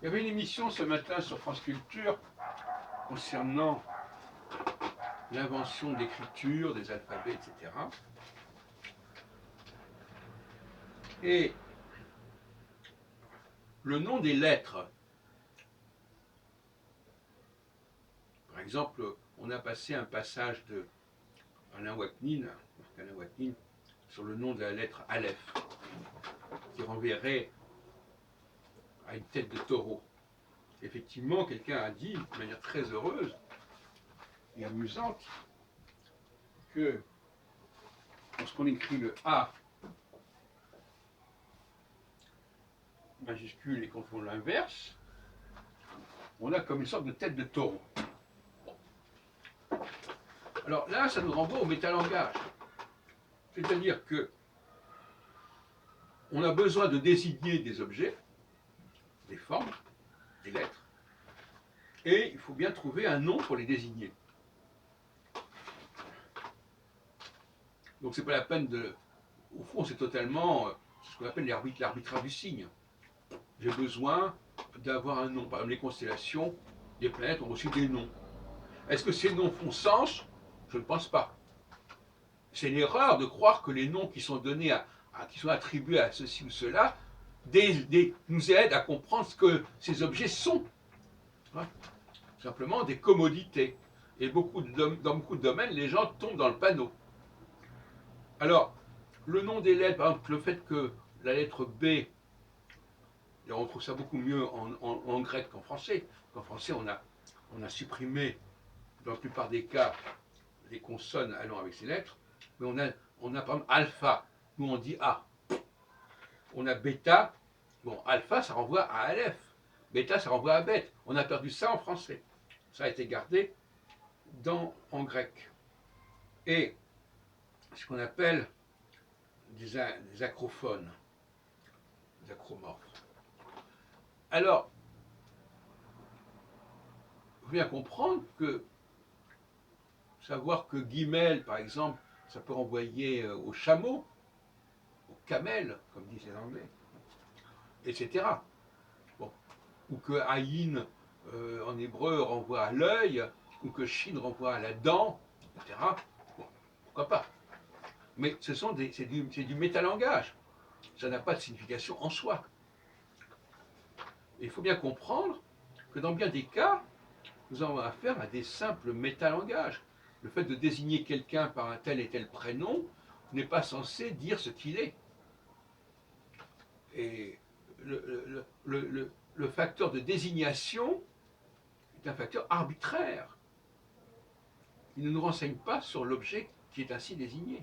Il y avait une émission ce matin sur France Culture concernant l'invention de l'écriture, des alphabets, etc. Et le nom des lettres, par exemple, on a passé un passage de Alain Waknin sur le nom de la lettre Aleph, qui renverrait à une tête de taureau. Effectivement, quelqu'un a dit, de manière très heureuse et amusante, que lorsqu'on écrit le A majuscule et qu'on fait l'inverse, on a comme une sorte de tête de taureau. Alors là, ça nous renvoie au métalangage. C'est-à-dire que on a besoin de désigner des objets, des formes, des lettres, et il faut bien trouver un nom pour les désigner. Donc c'est pas la peine de... Au fond, c'est totalement ce qu'on appelle l'arbitrage du signe. J'ai besoin d'avoir un nom. Par exemple, les constellations, les planètes ont aussi des noms. Est-ce que ces noms font sens? Je ne pense pas. C'est l'erreur de croire que les noms qui sont donnés, qui sont attribués à ceci ou cela, nous aident à comprendre ce que ces objets sont. Hein, simplement des commodités. Et dans beaucoup de domaines, les gens tombent dans le panneau. Alors, le nom des lettres, par exemple, le fait que la lettre B, et on trouve ça beaucoup mieux en grec qu'en français. En français, on a supprimé, dans la plupart des cas, les consonnes allant avec ces lettres, mais on a par exemple alpha, nous on dit A. On a bêta, bon, alpha ça renvoie à Aleph, bêta ça renvoie à bête. On a perdu ça en français. Ça a été gardé en grec. Et ce qu'on appelle des acrophones, des acromorphes. Alors, il faut bien comprendre que savoir que guimel, par exemple, ça peut renvoyer au chameau, au camel, comme disent les Anglais, etc. Bon. Ou que aïn en hébreu renvoie à l'œil, ou que shin renvoie à la dent, etc. Bon, pourquoi pas. Mais c'est du métalangage. Ça n'a pas de signification en soi. Et il faut bien comprendre que dans bien des cas, nous avons affaire à des simples métalangages. Le fait de désigner quelqu'un par un tel et tel prénom n'est pas censé dire ce qu'il est. Et le facteur de désignation est un facteur arbitraire. Il ne nous renseigne pas sur l'objet qui est ainsi désigné.